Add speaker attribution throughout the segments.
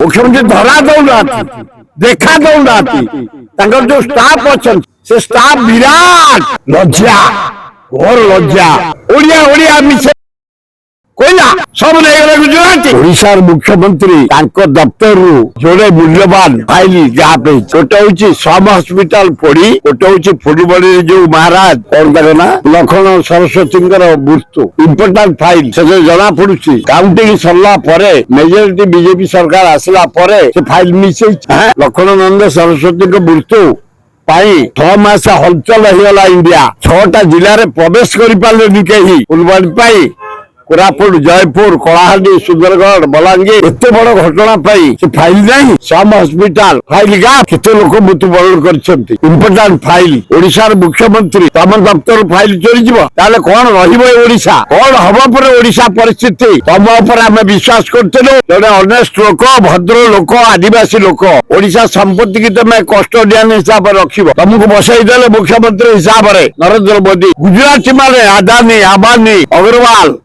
Speaker 1: मुख्यमंत्री धरा दौना देखा दौना जो स्टाफ अच्छा से स्टाफ विराट लज्जा घोर लज्जा ओडिया ओडिया मिसे कोइला सब नहीं गुजराती ओडिशार मुख्यमंत्री दफ्तर जोड़े मूल्यवान फाइल जहाँ पे गोटे हूँ सम हस्पिटाल पड़ी गोटे हूँ फुटबल जो महाराज कौन कर ना लखन सरस्वती मृत्यु इम्पोर्टाट फाइल से जना पड़ी काउंटिंग सरला मेजोरिटी बीजेपी सरकार आसला फाइल मिसे लखनानंद सरस्वती मृत्यु 6 मास हलचल होगा इंडिया 6टा जिले में प्रवेश कर पारे कहीं फुलबाड़ी कोरापुट जयपुर कलाहांडी सुंदरगढ़ बलांगीर एत बड़ घटना फाइल नहीं सम हस्पिटाल फाइल गाँ केते लोक मृत्युवरण करपोर्टाट फाइल ओडिशार मुख्यमंत्री तम दफ्तर फाइल चोरी ताले कौन रहा कौन हम पर ओडिशा परिस्थिति तम पर आम विश्वास करूँ जड़े अनेस्ट लोक भद्र लोक आदिवासी लोक ओडिशा संपत्ति की तुम कस्टोडियन हिसाब से रख तुमको बसईदे मुख्यमंत्री हिसाब से नरेंद्र मोदी गुजराती माने अदानी अंबानी अग्रवाल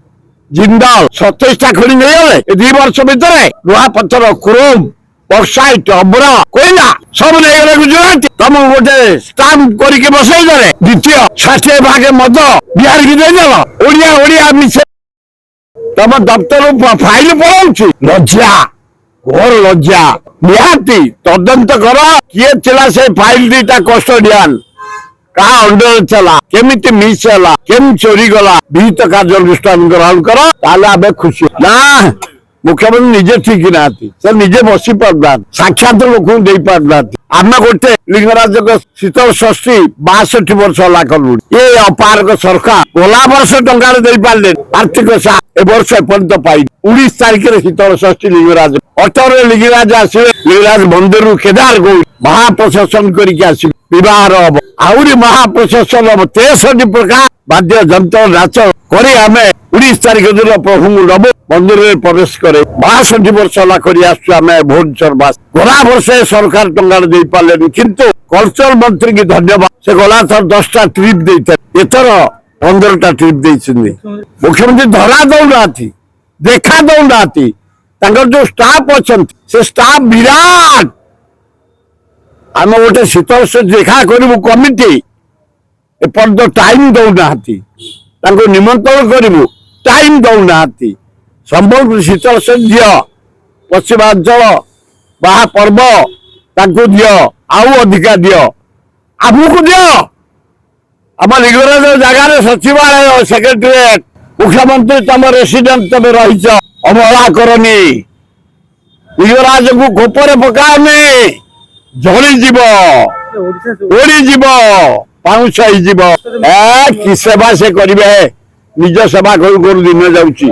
Speaker 1: जिंदाल 27टा खड़ी नहीं गले 2 वर्ष भितर लुहा पत्थर क्रोम बक्साइट अब्र कोयला सब नहीं गले गुजराती तुम गोटे स्टाम्प करके बसईदे द्वितीय 60 भागे मद बिहार की देदेल ओडिया ओडिया मिसे तुम दफ्तर फाइल पड़ाऊँ लज्जा घोर लज्जा निहाती तदंत कर किए थिला से फाइल 2टा कस्टोडियन का अंडर चला केमिति मिस है केम चोरी गला विहित कार्यानुष्ठान ग्रहण कर ताले खुशी ना मुख्यमंत्री निजे ठीक ना से निजे बसी पार साक्षात लोक दे पार आम गोटे लिंगराज शीतल षष्ठी 62 वर्ष है कलु ये अपारक सरकार गला वर्ष टंका दे पारे आर्थिक सा ए वर्ष एपर्यंत पाई 19 तारीख में शीतल षष्ठी लिंगराज 18 लिंगराज आसवे लिंगराज मंदिर केदार गौ महाप्रशासन करके विवाह हम आहरी महाप्रशासन हम 63 प्रकार वाद्य जंत्र नाच कर 19 तारीख दिन प्रभु नब मंदिर में प्रवेश करे 62 वर्ष है भुवनेश्वर बास गला वर्ष सरकार टंका दे पारे किंतु कल्चर मंत्री की धन्यवाद से गला थर 10टा ट्रिप देते एथर 15टा ट्रिप देते मुख्यमंत्री धरा दौना देखा दौना जो स्टाफ अच्छा से स्टाफ विराट आम गोटे शीतल से देखा करू कमिटी एपर्यंत टाइम दौना निमंत्रण करू टाइम दौना संबलपुर शीतल से दियो पश्चिमांचल बाहा पर्व तांको दियो आउ अधिका दियो आमको दियो आम लिंगराज जगार सचिवालय सेक्रेटेरिएट मुख्यमंत्री तुम रेसिडेंट तुम रही अवहेला करनी लिंगराज को गोपरे पकाओनी जलीजीव ओडीजीव पाउछ कि सेवा से करेंगे निज सेवा करू दिन जाऊँ।